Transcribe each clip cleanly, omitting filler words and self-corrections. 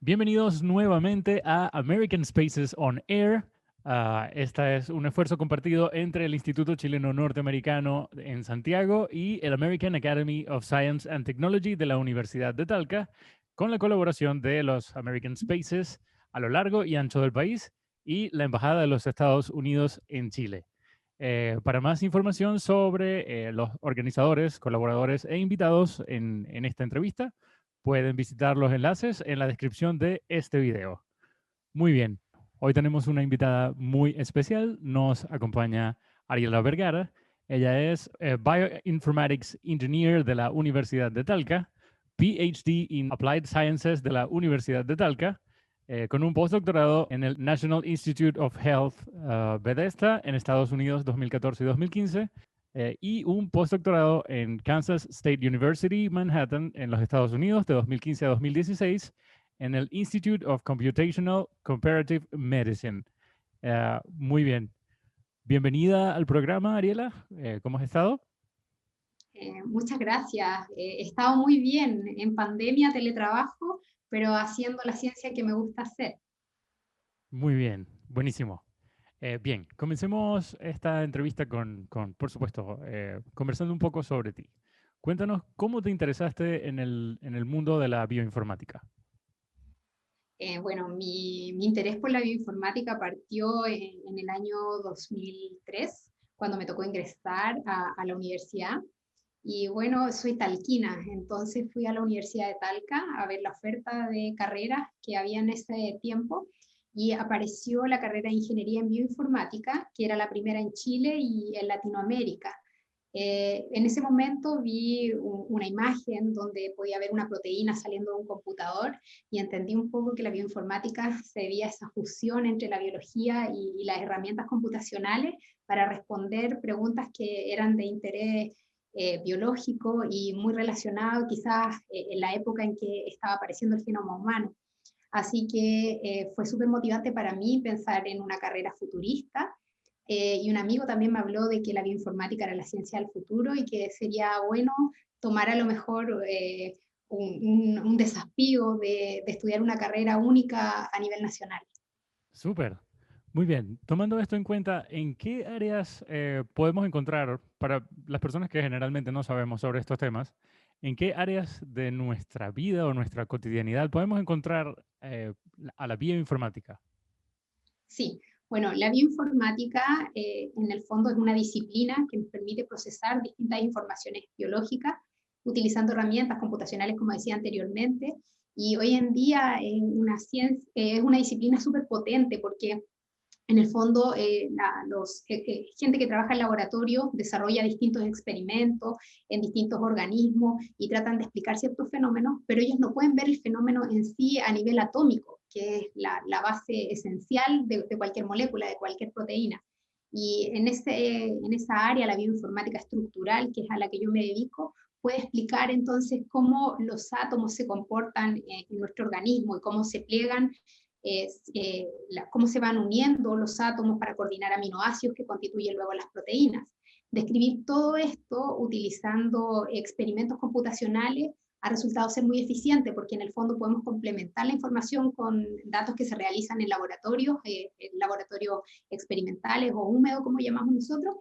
Bienvenidos nuevamente a American Spaces on Air. Este es un esfuerzo compartido entre el Instituto Chileno Norteamericano en Santiago y el American Academy of Science and Technology de la Universidad de Talca, con la colaboración de los American Spaces a lo largo y ancho del país y la Embajada de los Estados Unidos en Chile. Para más información sobre los organizadores, colaboradores e invitados en esta entrevista, pueden visitar los enlaces en la descripción de este video. Muy bien, hoy tenemos una invitada muy especial. Nos acompaña Ariela Vergara. Ella es Bioinformatics Engineer de la Universidad de Talca, PhD in Applied Sciences de la Universidad de Talca, con un postdoctorado en el National Institute of Health Bethesda en Estados Unidos 2014 y 2015, y un postdoctorado en Kansas State University, Manhattan, en los Estados Unidos de 2015 a 2016, en el Institute of Computational Comparative Medicine. Muy bien. Bienvenida al programa, Ariela. ¿Cómo has estado? Muchas gracias. He estado muy bien en pandemia, teletrabajo, pero haciendo la ciencia que me gusta hacer. Muy bien, buenísimo. Bien, comencemos esta entrevista por supuesto, conversando un poco sobre ti. Cuéntanos cómo te interesaste en el mundo de la bioinformática. Bueno, mi interés por la bioinformática partió en el año 2003, cuando me tocó ingresar a la universidad. Y bueno, soy talquina, entonces fui a la Universidad de Talca a ver la oferta de carreras que había en ese tiempo y apareció la carrera de Ingeniería en Bioinformática, que era la primera en Chile y en Latinoamérica. En ese momento vi una imagen donde podía ver una proteína saliendo de un computador y entendí un poco que la bioinformática se debía a esa fusión entre la biología y las herramientas computacionales para responder preguntas que eran de interés biológico y muy relacionado quizás en la época en que estaba apareciendo el genoma humano. Así que fue súper motivante para mí pensar en una carrera futurista. Y un amigo también me habló de que la bioinformática era la ciencia del futuro y que sería bueno tomar a lo mejor un desafío de estudiar una carrera única a nivel nacional. Súper. Muy bien. Tomando esto en cuenta, ¿en qué áreas podemos encontrar, para las personas que generalmente no sabemos sobre estos temas, en qué áreas de nuestra vida o nuestra cotidianidad podemos encontrar a la bioinformática? Sí, bueno, la bioinformática en el fondo es una disciplina que nos permite procesar distintas informaciones biológicas utilizando herramientas computacionales, como decía anteriormente, y hoy en día es una disciplina súper potente porque en el fondo, gente que trabaja en laboratorio desarrolla distintos experimentos en distintos organismos y tratan de explicar ciertos fenómenos, pero ellos no pueden ver el fenómeno en sí a nivel atómico, que es la base esencial de cualquier molécula, de cualquier proteína. Y en esa área, la bioinformática estructural, que es a la que yo me dedico, puede explicar entonces cómo los átomos se comportan en nuestro organismo y cómo se pliegan cómo se van uniendo los átomos para coordinar aminoácidos que constituyen luego las proteínas. Describir todo esto utilizando experimentos computacionales ha resultado ser muy eficiente porque en el fondo podemos complementar la información con datos que se realizan en laboratorios experimentales o húmedos, como llamamos nosotros,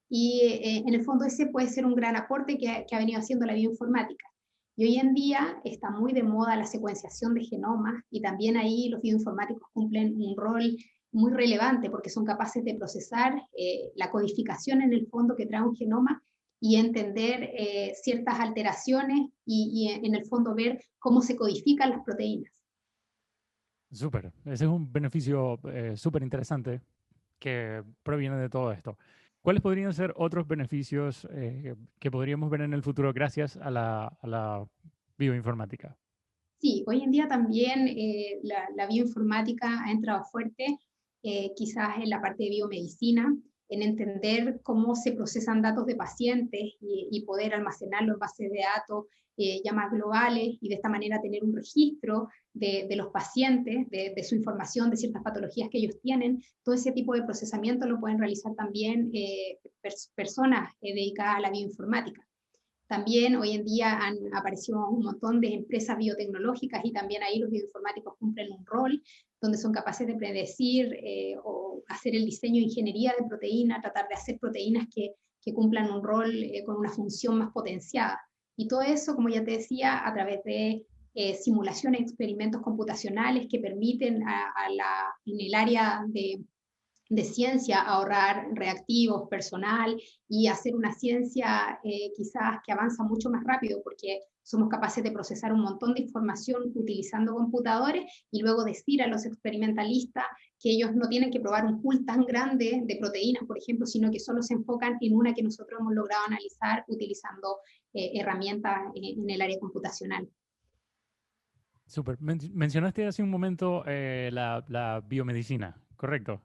y en el fondo ese puede ser un gran aporte que ha venido haciendo la bioinformática. Y hoy en día está muy de moda la secuenciación de genomas y también ahí los bioinformáticos cumplen un rol muy relevante porque son capaces de procesar la codificación en el fondo que trae un genoma y entender ciertas alteraciones y en el fondo ver cómo se codifican las proteínas. Súper. Ese es un beneficio súper interesante que proviene de todo esto. ¿Cuáles podrían ser otros beneficios que podríamos ver en el futuro gracias a a la bioinformática? Sí, hoy en día también la bioinformática ha entrado fuerte, quizás en la parte de biomedicina, en entender cómo se procesan datos de pacientes y poder almacenarlo en bases de datos ya más globales y de esta manera tener un registro de los pacientes, de su información, de ciertas patologías que ellos tienen. Todo ese tipo de procesamiento lo pueden realizar también personas dedicadas a la bioinformática. También hoy en día han aparecido un montón de empresas biotecnológicas y también ahí los bioinformáticos cumplen un rol donde son capaces de predecir o hacer el diseño de ingeniería de proteínas, tratar de hacer proteínas que cumplan un rol con una función más potenciada. Y todo eso, como ya te decía, a través de simulaciones, experimentos computacionales que permiten en el área de ciencia ahorrar reactivos, personal y hacer una ciencia quizás que avanza mucho más rápido porque somos capaces de procesar un montón de información utilizando computadores y luego decir a los experimentalistas que ellos no tienen que probar un pool tan grande de proteínas, por ejemplo, sino que solo se enfocan en una que nosotros hemos logrado analizar utilizando herramientas en el área computacional. Súper. Mencionaste hace un momento la biomedicina, ¿correcto?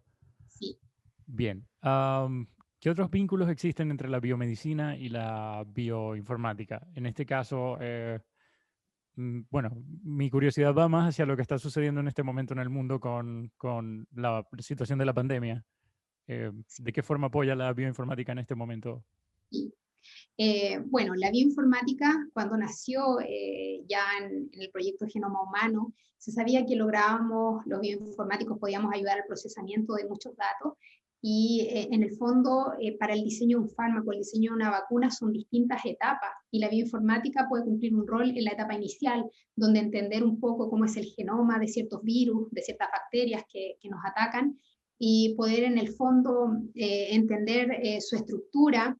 Sí. Bien. ¿Qué otros vínculos existen entre la biomedicina y la bioinformática? En este caso, bueno, mi curiosidad va más hacia lo que está sucediendo en este momento en el mundo con la situación de la pandemia. ¿De qué forma apoya la bioinformática en este momento? Sí. Bueno, la bioinformática, cuando nació ya en el proyecto Genoma Humano, se sabía que lográbamos, los bioinformáticos podíamos ayudar al procesamiento de muchos datos y en el fondo para el diseño de un fármaco, el diseño de una vacuna son distintas etapas y la bioinformática puede cumplir un rol en la etapa inicial, donde entender un poco cómo es el genoma de ciertos virus, de ciertas bacterias que nos atacan y poder en el fondo entender su estructura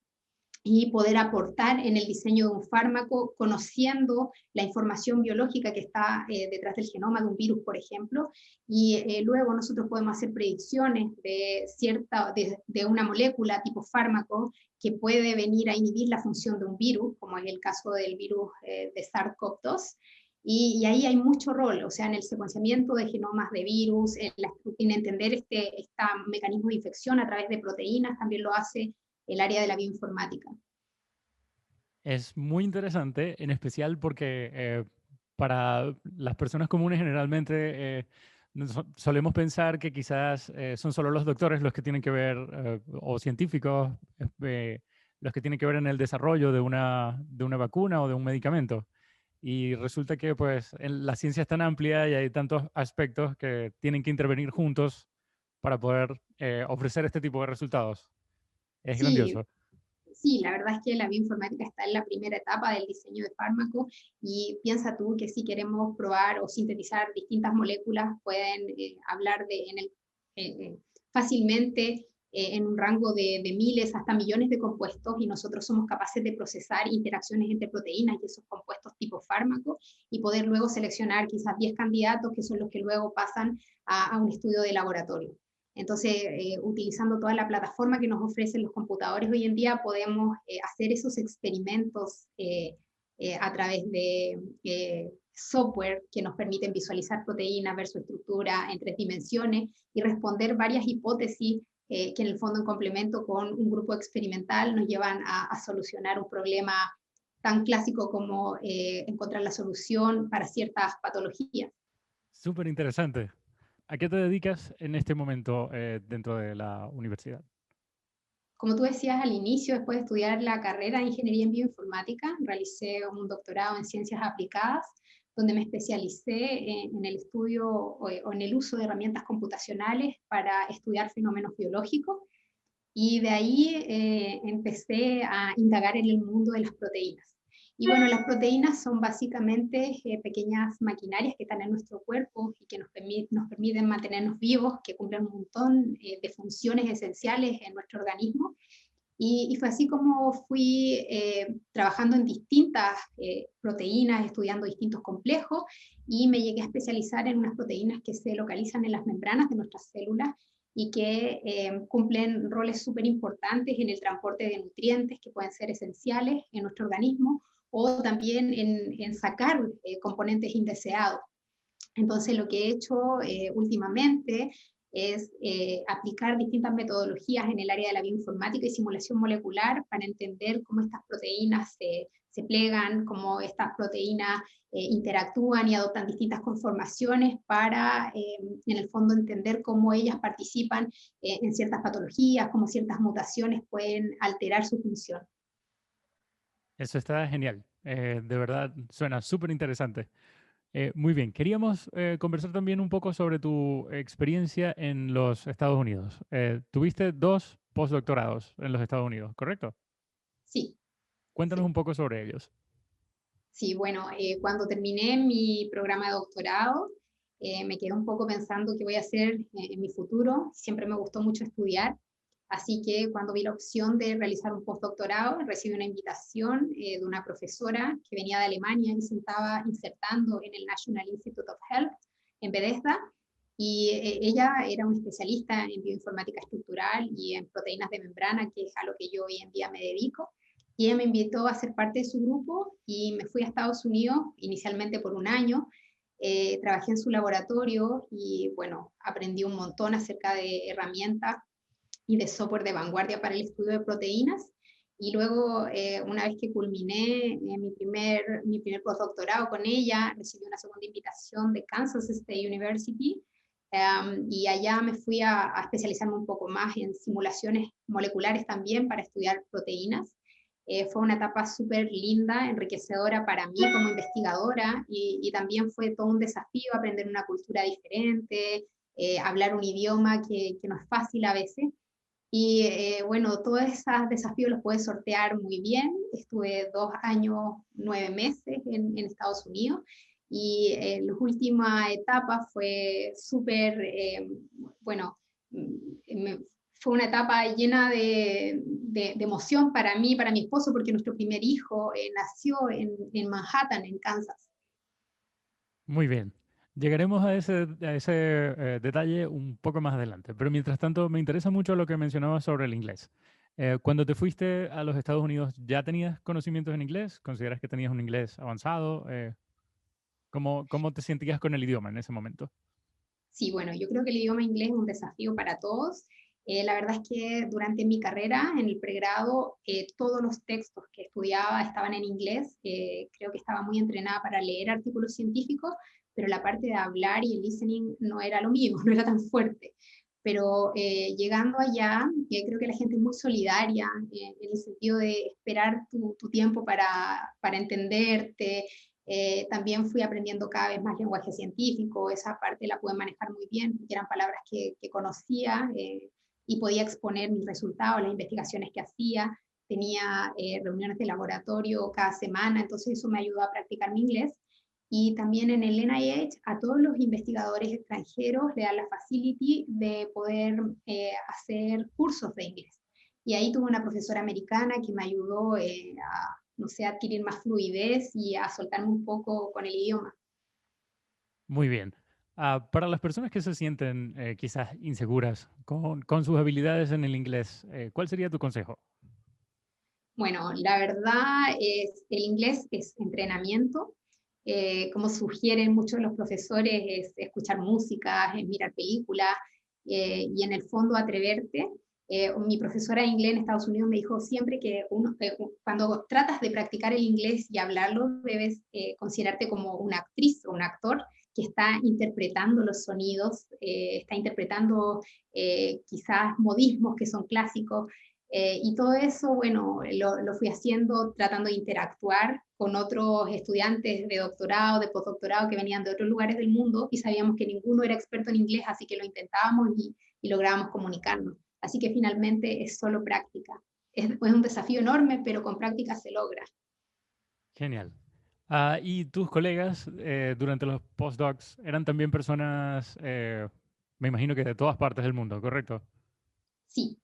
y poder aportar en el diseño de un fármaco conociendo la información biológica que está detrás del genoma de un virus, por ejemplo, y luego nosotros podemos hacer predicciones de una molécula tipo fármaco que puede venir a inhibir la función de un virus, como es el caso del virus de SARS-CoV-2, y ahí hay mucho rol, o sea, en el secuenciamiento de genomas de virus, en entender este mecanismo de infección a través de proteínas, también lo hace el área de la bioinformática. Es muy interesante, en especial porque para las personas comunes generalmente solemos pensar que quizás son solo los doctores los que tienen que ver, o científicos, los que tienen que ver en el desarrollo de una vacuna o de un medicamento. Y resulta que pues la ciencia es tan amplia y hay tantos aspectos que tienen que intervenir juntos para poder ofrecer este tipo de resultados. Es Sí, grandioso. sí, la verdad es que la bioinformática está en la primera etapa del diseño de fármacos y piensa tú que si queremos probar o sintetizar distintas moléculas, pueden hablar fácilmente en un rango de miles hasta millones de compuestos y nosotros somos capaces de procesar interacciones entre proteínas y esos compuestos tipo fármaco y poder luego seleccionar quizás 10 candidatos que son los que luego pasan a un estudio de laboratorio. Entonces, utilizando toda la plataforma que nos ofrecen los computadores hoy en día, podemos hacer esos experimentos a través de software que nos permiten visualizar proteínas, ver su estructura en 3 dimensiones y responder varias hipótesis que en el fondo en complemento con un grupo experimental nos llevan a solucionar un problema tan clásico como encontrar la solución para ciertas patologías. Súper interesante. ¿A qué te dedicas en este momento dentro de la universidad? Como tú decías al inicio, después de estudiar la carrera de Ingeniería en Bioinformática, realicé un doctorado en Ciencias Aplicadas, donde me especialicé en el estudio o en el uso de herramientas computacionales para estudiar fenómenos biológicos. Y de ahí empecé a indagar en el mundo de las proteínas. Y bueno, las proteínas son básicamente pequeñas maquinarias que están en nuestro cuerpo y que nos permiten mantenernos vivos, que cumplen un montón de funciones esenciales en nuestro organismo. Y fue así como fui trabajando en distintas proteínas, estudiando distintos complejos, y me llegué a especializar en unas proteínas que se localizan en las membranas de nuestras células y que cumplen roles súper importantes en el transporte de nutrientes que pueden ser esenciales en nuestro organismo o también en sacar componentes indeseados. Entonces, lo que he hecho últimamente es aplicar distintas metodologías en el área de la bioinformática y simulación molecular para entender cómo estas proteínas se plegan, cómo estas proteínas interactúan y adoptan distintas conformaciones para, en el fondo, entender cómo ellas participan en ciertas patologías, cómo ciertas mutaciones pueden alterar su función. Eso está genial. De verdad, suena súper interesante. Muy bien, queríamos conversar también un poco sobre tu experiencia en los Estados Unidos. Tuviste 2 postdoctorados en los Estados Unidos, ¿correcto? Sí, Cuéntanos sí. un poco sobre ellos. Sí, bueno, cuando terminé mi programa de doctorado, me quedé un poco pensando qué voy a hacer en mi futuro. Siempre me gustó mucho estudiar, así que cuando vi la opción de realizar un postdoctorado, recibí una invitación de una profesora que venía de Alemania y se estaba insertando en el National Institute of Health en Bethesda. Y ella era una especialista en bioinformática estructural y en proteínas de membrana, que es a lo que yo hoy en día me dedico. Y ella me invitó a ser parte de su grupo y me fui a Estados Unidos, inicialmente por un año. Trabajé en su laboratorio y bueno, aprendí un montón acerca de herramientas y de software de vanguardia para el estudio de proteínas. Y luego, una vez que culminé mi primer postdoctorado con ella, recibí una segunda invitación de Kansas State University. Y allá me fui a especializarme un poco más en simulaciones moleculares también para estudiar proteínas. Fue una etapa súper linda, enriquecedora para mí como investigadora y también fue todo un desafío aprender una cultura diferente, hablar un idioma que no es fácil a veces. Y bueno, todos esos desafíos los pude sortear muy bien. Estuve 2 años, 9 meses en Estados Unidos y la última etapa fue súper, bueno, fue una etapa llena de emoción para mí, para mi esposo, porque nuestro primer hijo nació en Manhattan, en Kansas. Muy bien. Llegaremos a ese detalle un poco más adelante, pero mientras tanto me interesa mucho lo que mencionabas sobre el inglés. Cuando te fuiste a los Estados Unidos, ¿ya tenías conocimientos en inglés? ¿Consideras que tenías un inglés avanzado? ¿Cómo te sentías con el idioma en ese momento? Sí, bueno, yo creo que el idioma inglés es un desafío para todos. La verdad es que durante mi carrera, en el pregrado, todos los textos que estudiaba estaban en inglés. Creo que estaba muy entrenada para leer artículos científicos, pero la parte de hablar y el listening no era lo mío, no era tan fuerte. Pero llegando allá, creo que la gente es muy solidaria en el sentido de esperar tu tiempo para entenderte. También fui aprendiendo cada vez más lenguaje científico, esa parte la pude manejar muy bien, porque eran palabras que conocía y podía exponer mis resultados, las investigaciones que hacía. Tenía reuniones de laboratorio cada semana, entonces eso me ayudó a practicar mi inglés. Y también en el NIH a todos los investigadores extranjeros le dan la facility de poder hacer cursos de inglés. Y ahí tuve una profesora americana que me ayudó a, no sé, a adquirir más fluidez y a soltarme un poco con el idioma. Muy bien. Para las personas que se sienten quizás inseguras con sus habilidades en el inglés, ¿cuál sería tu consejo? Bueno, la verdad es, el inglés es entrenamiento. Como sugieren muchos de los profesores, es escuchar música, es mirar películas y en el fondo atreverte. Mi profesora de inglés en Estados Unidos me dijo siempre que cuando tratas de practicar el inglés y hablarlo, debes considerarte como una actriz o un actor que está interpretando los sonidos, está interpretando quizás modismos que son clásicos, y todo eso, bueno, lo fui haciendo tratando de interactuar con otros estudiantes de doctorado, de postdoctorado que venían de otros lugares del mundo y sabíamos que ninguno era experto en inglés, así que lo intentábamos y lográbamos comunicarnos. Así que finalmente es solo práctica. Es un desafío enorme, pero con práctica se logra. Genial. ¿Y tus colegas durante los postdocs eran también personas, me imagino que de todas partes del mundo, ¿correcto? Sí,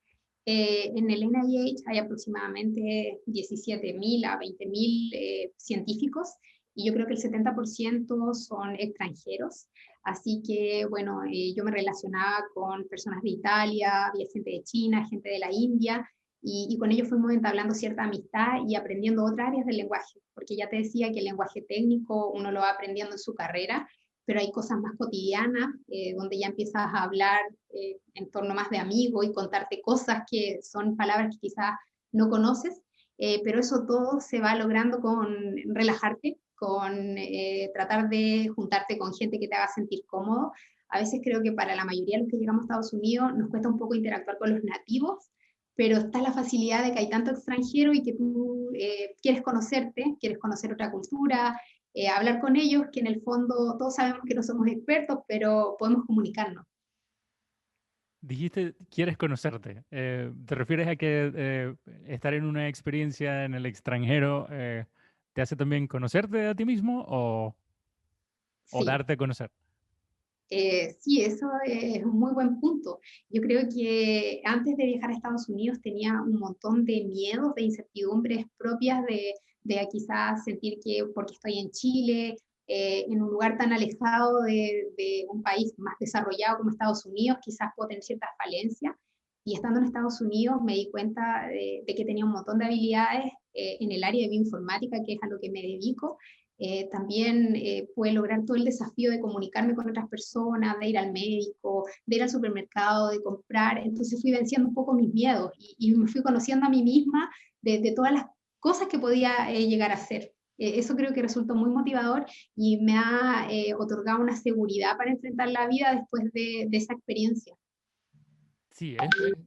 en el NIH hay aproximadamente 17.000 a 20.000 científicos y yo creo que el 70% son extranjeros. Así que, bueno, yo me relacionaba con personas de Italia, había gente de China, gente de la India, y con ellos fuimos entablando cierta amistad y aprendiendo otras áreas del lenguaje, porque ya te decía que el lenguaje técnico uno lo va aprendiendo en su carrera, pero hay cosas más cotidianas donde ya empiezas a hablar en torno más de amigo y contarte cosas que son palabras que quizás no conoces, pero eso todo se va logrando con relajarte, con tratar de juntarte con gente que te haga sentir cómodo. A veces creo que para la mayoría de los que llegamos a Estados Unidos nos cuesta un poco interactuar con los nativos, pero está la facilidad de que hay tanto extranjero y que tú quieres conocerte, quieres conocer otra cultura, hablar con ellos, que en el fondo todos sabemos que no somos expertos, pero podemos comunicarnos. Dijiste, quieres conocerte. ¿Te refieres a que estar en una experiencia en el extranjero te hace también conocerte a ti mismo o Sí, darte a conocer? sí, eso es un muy buen punto. Yo creo que antes de viajar a Estados Unidos tenía un montón de miedos, de incertidumbres propias de quizás sentir que porque estoy en Chile, en un lugar tan alejado de un país más desarrollado como Estados Unidos, quizás puedo tener ciertas falencias. Y estando en Estados Unidos me di cuenta de que tenía un montón de habilidades en el área de bioinformática, que es a lo que me dedico. También pude lograr todo el desafío de comunicarme con otras personas, de ir al médico, de ir al supermercado, de comprar. Entonces fui venciendo un poco mis miedos y me fui conociendo a mí misma de todas las cosas que podía llegar a hacer. Eso creo que resultó muy motivador y me ha otorgado una seguridad para enfrentar la vida después de esa experiencia. Sí,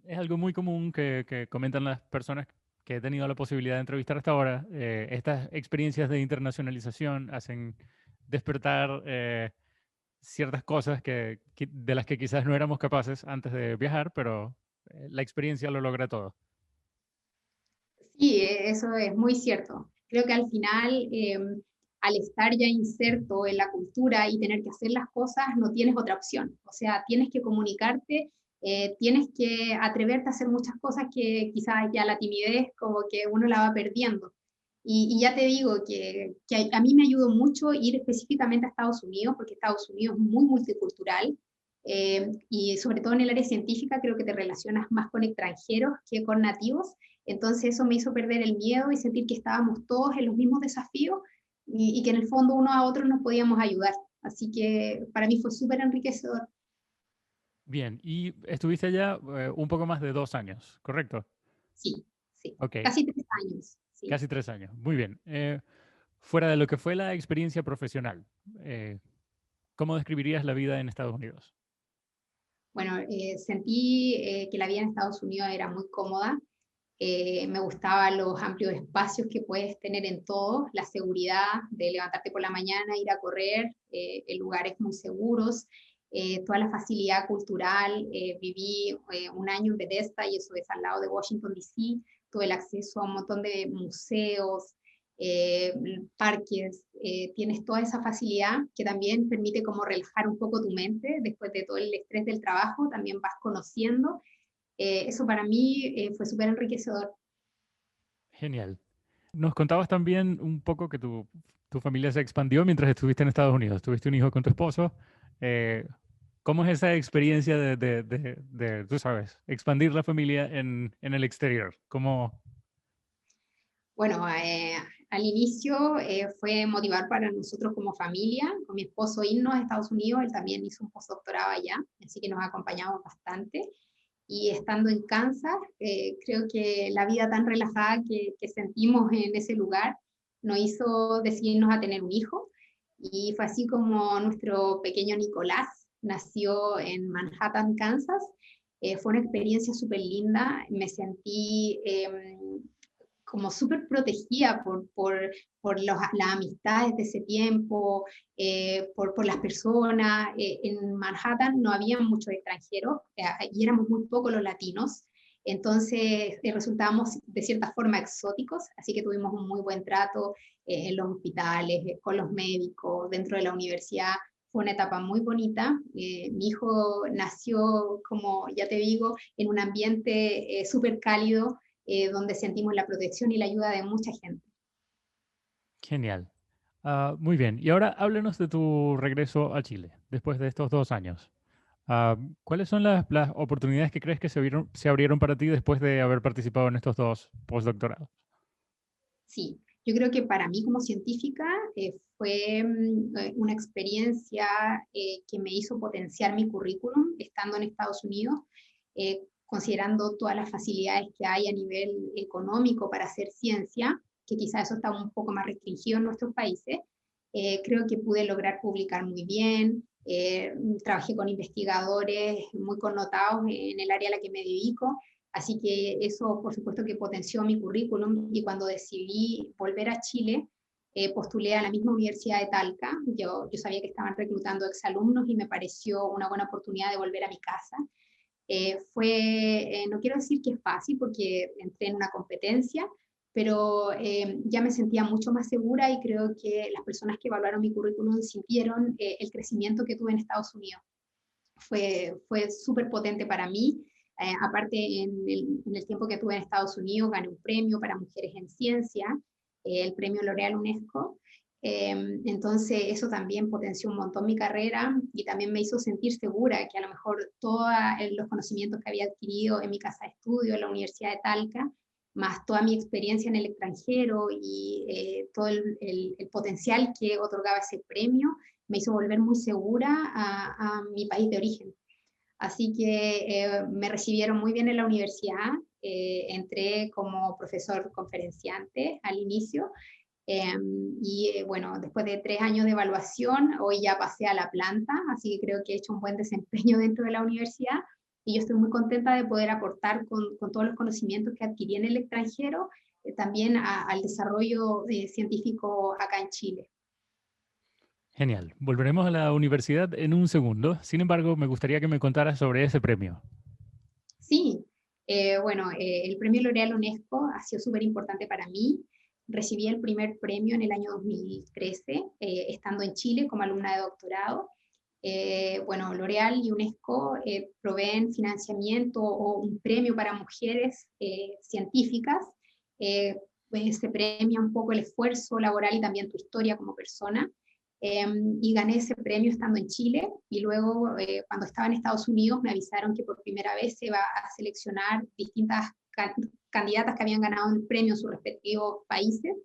es algo muy común que comentan las personas que he tenido la posibilidad de entrevistar hasta ahora. Estas experiencias de internacionalización hacen despertar ciertas cosas de las que quizás no éramos capaces antes de viajar, pero la experiencia lo logra todo. Sí, eso es muy cierto. Creo que al final, al estar ya inserto en la cultura y tener que hacer las cosas, no tienes otra opción. O sea, tienes que comunicarte, tienes que atreverte a hacer muchas cosas que quizás ya la timidez como que uno la va perdiendo. Y ya te digo que a mí me ayudó mucho ir específicamente a Estados Unidos, porque Estados Unidos es muy multicultural. Y sobre todo en el área científica creo que te relacionas más con extranjeros que con nativos, entonces eso me hizo perder el miedo y sentir que estábamos todos en los mismos desafíos y que en el fondo uno a otro nos podíamos ayudar. Así que para mí fue súper enriquecedor. Bien, y estuviste allá un poco más de 2 años, ¿correcto? Sí, sí. Ok, Casi 3 años. Sí. casi 3 años. Muy bien. Fuera de lo que fue la experiencia profesional, eh, ¿cómo describirías la vida en Estados Unidos? Bueno, sentí que la vida en Estados Unidos era muy cómoda. Me gustaban los amplios espacios que puedes tener en todo, la seguridad de levantarte por la mañana, ir a correr, en lugares muy seguros, toda la facilidad cultural. Viví un año en Bethesda y eso es al lado de Washington, D.C. Tuve el acceso a un montón de museos, eh, parques, tienes toda esa facilidad que también permite como relajar un poco tu mente después de todo el estrés del trabajo, también vas conociendo. Eso para mí fue súper enriquecedor. Genial. Nos contabas también un poco que tu familia se expandió mientras estuviste en Estados Unidos. Tuviste un hijo con tu esposo. Eh, ¿Cómo es esa experiencia tú sabes, expandir la familia en el exterior? ¿Cómo? Bueno, al inicio fue motivar para nosotros como familia, con mi esposo irnos a Estados Unidos, él también hizo un postdoctorado allá, así que nos acompañamos bastante. Y estando en Kansas, creo que la vida tan relajada que sentimos en ese lugar nos hizo decidirnos a tener un hijo. Y fue así como nuestro pequeño Nicolás nació en Manhattan, Kansas. Fue una experiencia súper linda, me sentí como súper protegida por las amistades de ese tiempo, por las personas. En Manhattan no había muchos extranjeros y éramos muy pocos los latinos, entonces resultábamos de cierta forma exóticos, así que tuvimos un muy buen trato en los hospitales, con los médicos, dentro de la universidad. Fue una etapa muy bonita. Mi hijo nació, como ya te digo, en un ambiente súper cálido, donde sentimos la protección y la ayuda de mucha gente. Genial. Muy bien. Y ahora háblanos de tu regreso a Chile después de estos 2 años. ¿Cuáles son las oportunidades que crees que se abrieron para ti después de haber participado en estos 2 postdoctorados? Sí, yo creo que para mí como científica fue una experiencia que me hizo potenciar mi currículum estando en Estados Unidos, considerando todas las facilidades que hay a nivel económico para hacer ciencia, que quizás eso está un poco más restringido en nuestros países. Creo que pude lograr publicar muy bien. Trabajé con investigadores muy connotados en el área a la que me dedico, Así que eso, por supuesto, que potenció mi currículum, y cuando decidí volver a Chile, postulé a la misma Universidad de Talca. Yo sabía que estaban reclutando exalumnos y me pareció una buena oportunidad de volver a mi casa. No quiero decir que es fácil porque entré en una competencia, pero ya me sentía mucho más segura, y creo que las personas que evaluaron mi currículum sintieron el crecimiento que tuve en Estados Unidos. Fue súper potente para mí. Aparte, en el tiempo que tuve en Estados Unidos, gané un premio para mujeres en ciencia, el premio L'Oréal UNESCO. Entonces, eso también potenció un montón mi carrera, y también me hizo sentir segura que a lo mejor todos los conocimientos que había adquirido en mi casa de estudio, en la Universidad de Talca, más toda mi experiencia en el extranjero y todo el potencial que otorgaba ese premio, me hizo volver muy segura a mi país de origen. Así que me recibieron muy bien en la universidad. Entré como profesor conferenciante al inicio, bueno, después de 3 años de evaluación, hoy ya pasé a la planta, así que creo que he hecho un buen desempeño dentro de la universidad, y yo estoy muy contenta de poder aportar con todos los conocimientos que adquirí en el extranjero, también al desarrollo científico acá en Chile. Genial. Volveremos a la universidad en un segundo. Sin embargo, me gustaría que me contaras sobre ese premio. Sí, bueno, el premio L'Oréal UNESCO ha sido súper importante para mí. Recibí el primer premio en el año 2013, estando en Chile como alumna de doctorado. Bueno, L'Oréal y UNESCO proveen financiamiento o un premio para mujeres científicas. Pues se premia un poco el esfuerzo laboral y también tu historia como persona. Y gané ese premio estando en Chile, y luego cuando estaba en Estados Unidos me avisaron que por primera vez se iba a seleccionar distintas candidatas que habían ganado el premio en sus respectivos países,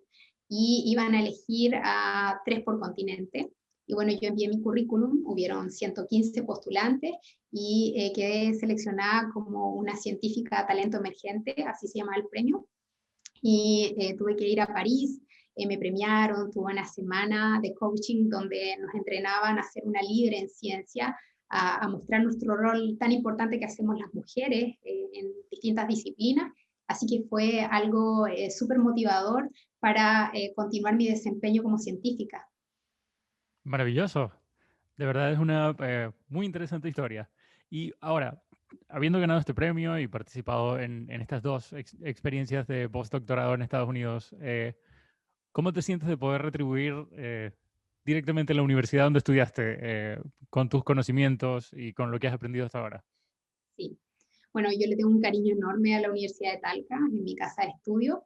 y iban a elegir a 3 por continente. Y bueno, yo envié mi currículum, hubieron 115 postulantes, y quedé seleccionada como una científica talento emergente, así se llama el premio. Y tuve que ir a París, me premiaron, tuve una semana de coaching donde nos entrenaban a ser una líder en ciencia, a mostrar nuestro rol tan importante que hacemos las mujeres en distintas disciplinas. Así que fue algo súper motivador para continuar mi desempeño como científica. Maravilloso. De verdad es una muy interesante historia. Y ahora, habiendo ganado este premio y participado en estas dos experiencias de postdoctorado en Estados Unidos, ¿cómo te sientes de poder retribuir directamente en la universidad donde estudiaste con tus conocimientos y con lo que has aprendido hasta ahora? Sí. Bueno, yo le tengo un cariño enorme a la Universidad de Talca, en mi casa de estudio.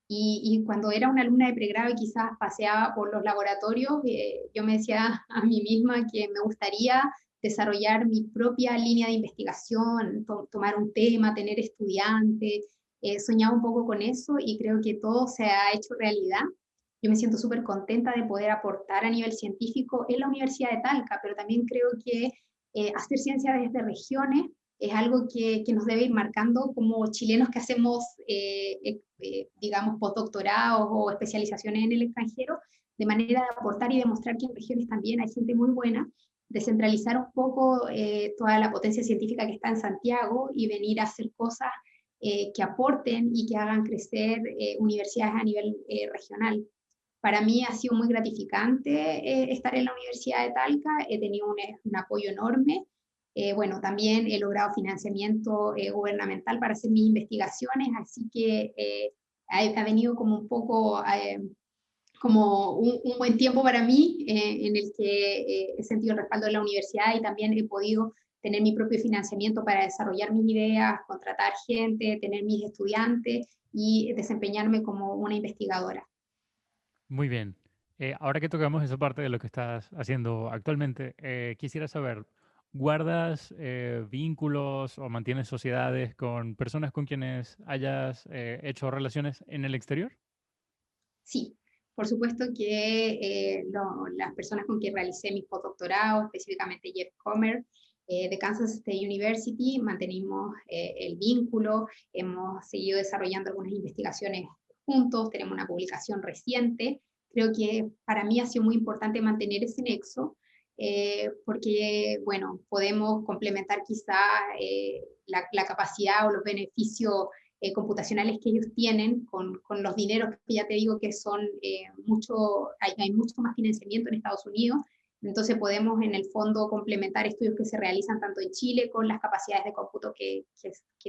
Y cuando era una alumna de pregrado y quizás paseaba por los laboratorios, yo me decía a mí misma que me gustaría desarrollar mi propia línea de investigación, tomar un tema, tener estudiantes. Soñaba un poco con eso, y creo que todo se ha hecho realidad. Yo me siento súper contenta de poder aportar a nivel científico en la Universidad de Talca, pero también creo que hacer ciencia desde regiones es algo que nos debe ir marcando como chilenos que hacemos, digamos, postdoctorados o especializaciones en el extranjero, de manera de aportar y demostrar que en regiones también hay gente muy buena, descentralizar un poco toda la potencia científica que está en Santiago y venir a hacer cosas que aporten y que hagan crecer universidades a nivel regional. Para mí ha sido muy gratificante estar en la Universidad de Talca, he tenido un apoyo enorme. Bueno, también he logrado financiamiento gubernamental para hacer mis investigaciones, así que ha venido como un poco, como un buen tiempo para mí, en el que he sentido el respaldo de la universidad, y también he podido tener mi propio financiamiento para desarrollar mis ideas, contratar gente, tener mis estudiantes y desempeñarme como una investigadora. Muy bien. Ahora que tocamos esa parte de lo que estás haciendo actualmente, quisiera saber, ¿guardas vínculos o mantienes sociedades con personas con quienes hayas hecho relaciones en el exterior? Sí, por supuesto que las personas con quien realicé mis postdoctorados, específicamente Jeff Comer, de Kansas State University, mantenimos el vínculo, hemos seguido desarrollando algunas investigaciones juntos, tenemos una publicación reciente. Creo que para mí ha sido muy importante mantener ese nexo, porque, bueno, podemos complementar quizá la capacidad o los beneficios computacionales que ellos tienen con los dineros que ya te digo que son hay mucho más financiamiento en Estados Unidos, entonces podemos en el fondo complementar estudios que se realizan tanto en Chile con las capacidades de cómputo que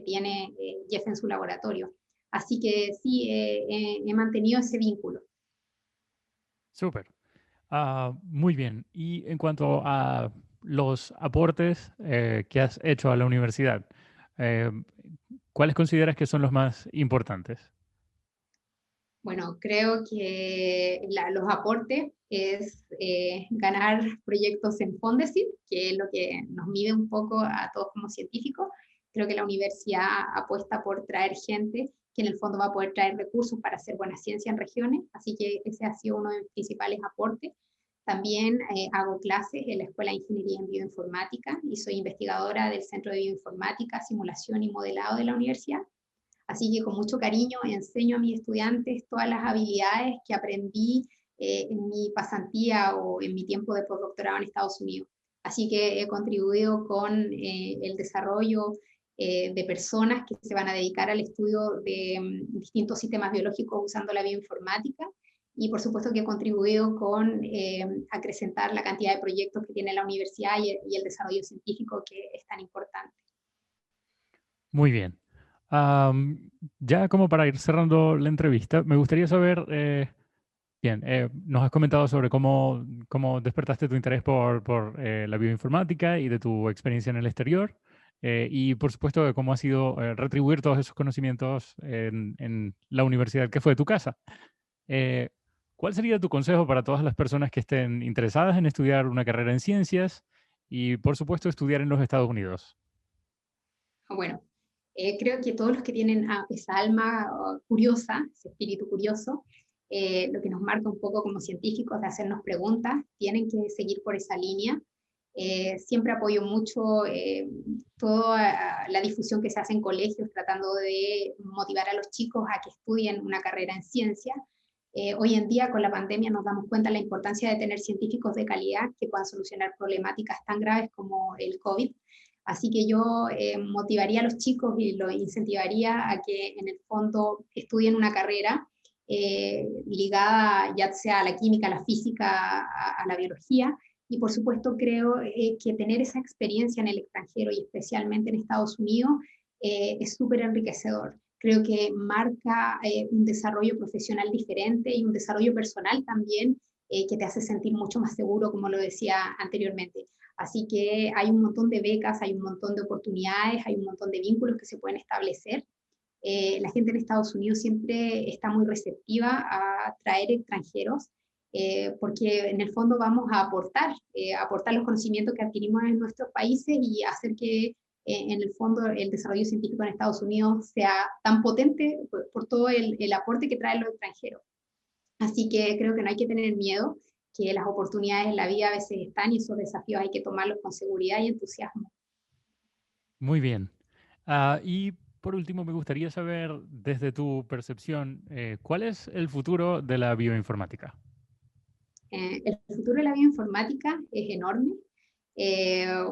tiene Jeff en su laboratorio. Así que sí, he mantenido ese vínculo. Súper. Muy bien. Y en cuanto a los aportes que has hecho a la universidad, eh, ¿cuáles consideras que son los más importantes? Bueno, creo que los aportes es ganar proyectos en Fondesit, que es lo que nos mide un poco a todos como científicos. Creo que la universidad apuesta por traer gente que en el fondo va a poder traer recursos para hacer buena ciencia en regiones, así que ese ha sido uno de mis principales aportes. También hago clases en la Escuela de Ingeniería en Bioinformática y soy investigadora del Centro de Bioinformática, Simulación y Modelado de la universidad. Así que con mucho cariño enseño a mis estudiantes todas las habilidades que aprendí en mi pasantía o en mi tiempo de postdoctorado en Estados Unidos. Así que he contribuido con el desarrollo de personas que se van a dedicar al estudio de distintos sistemas biológicos usando la bioinformática. Y por supuesto que he contribuido con acrecentar la cantidad de proyectos que tiene la universidad y el desarrollo científico que es tan importante. Muy bien. Ya como para ir cerrando la entrevista, me gustaría saber, bien, nos has comentado sobre cómo despertaste tu interés por la bioinformática y de tu experiencia en el exterior, y por supuesto de cómo ha sido retribuir todos esos conocimientos en la universidad que fue tu casa. Eh, ¿Cuál sería tu consejo para todas las personas que estén interesadas en estudiar una carrera en ciencias y, por supuesto, estudiar en los Estados Unidos? Bueno, creo que todos los que tienen esa alma curiosa, ese espíritu curioso, lo que nos marca un poco como científicos de hacernos preguntas, tienen que seguir por esa línea. Siempre apoyo mucho toda la difusión que se hace en colegios, tratando de motivar a los chicos a que estudien una carrera en ciencia. Hoy en día, con la pandemia, nos damos cuenta de la importancia de tener científicos de calidad que puedan solucionar problemáticas tan graves como el COVID. Así que yo motivaría a los chicos y los incentivaría a que en el fondo estudien una carrera ligada ya sea a la química, a la física, a la biología. Y por supuesto creo que tener esa experiencia en el extranjero y especialmente en Estados Unidos es súper enriquecedor. Creo que marca un desarrollo profesional diferente y un desarrollo personal también que te hace sentir mucho más seguro, como lo decía anteriormente. Así que hay un montón de becas, hay un montón de oportunidades, hay un montón de vínculos que se pueden establecer. La gente en Estados Unidos siempre está muy receptiva a traer extranjeros, porque en el fondo vamos a aportar los conocimientos que adquirimos en nuestros países y hacer que en el fondo el desarrollo científico en Estados Unidos sea tan potente por todo el aporte que traen los extranjeros. Así que creo que no hay que tener miedo, que las oportunidades en la vida a veces están y esos desafíos hay que tomarlos con seguridad y entusiasmo. Muy bien. Y por último, me gustaría saber, desde tu percepción, ¿cuál es el futuro de la bioinformática? El futuro de la bioinformática es enorme.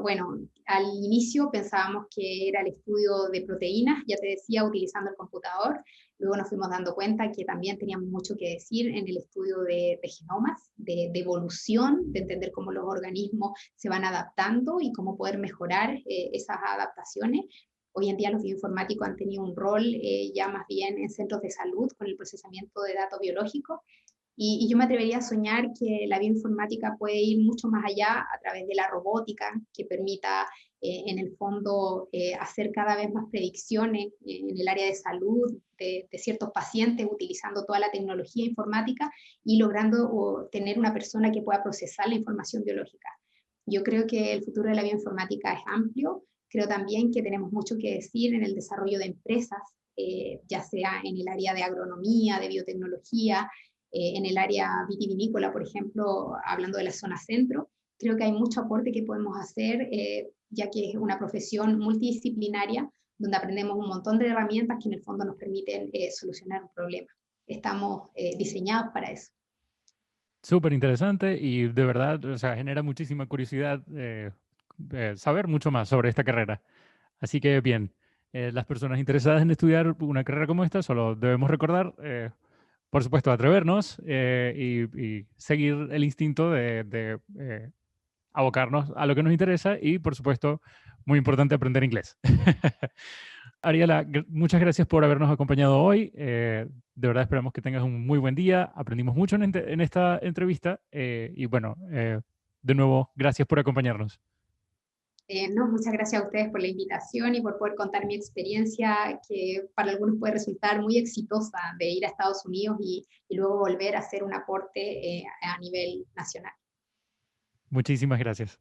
Bueno, al inicio pensábamos que era el estudio de proteínas, ya te decía, utilizando el computador. Luego nos fuimos dando cuenta que también teníamos mucho que decir en el estudio de genomas, de evolución, de entender cómo los organismos se van adaptando y cómo poder mejorar esas adaptaciones. Hoy en día los bioinformáticos han tenido un rol ya más bien en centros de salud con el procesamiento de datos biológicos y yo me atrevería a soñar que la bioinformática puede ir mucho más allá a través de la robótica, que permita en el fondo hacer cada vez más predicciones en el área de salud de ciertos pacientes utilizando toda la tecnología informática y logrando tener una persona que pueda procesar la información biológica. Yo creo que el futuro de la bioinformática es amplio. Creo también que tenemos mucho que decir en el desarrollo de empresas, ya sea en el área de agronomía, de biotecnología, en el área vitivinícola, por ejemplo, hablando de la zona centro. Creo que hay mucho aporte que podemos hacer, ya que es una profesión multidisciplinaria, donde aprendemos un montón de herramientas que en el fondo nos permiten solucionar un problema. Estamos diseñados para eso. Súper interesante y de verdad, o sea, genera muchísima curiosidad saber mucho más sobre esta carrera. Así que bien, las personas interesadas en estudiar una carrera como esta, solo debemos recordar, por supuesto, atrevernos y seguir el instinto de abocarnos a lo que nos interesa y, por supuesto, muy importante, aprender inglés. Ariela, muchas gracias por habernos acompañado hoy. De verdad esperamos que tengas un muy buen día. Aprendimos mucho en esta entrevista y bueno, de nuevo, gracias por acompañarnos. No, muchas gracias a ustedes por la invitación y por poder contar mi experiencia, que para algunos puede resultar muy exitosa de ir a Estados Unidos y luego volver a hacer un aporte a nivel nacional. Muchísimas gracias.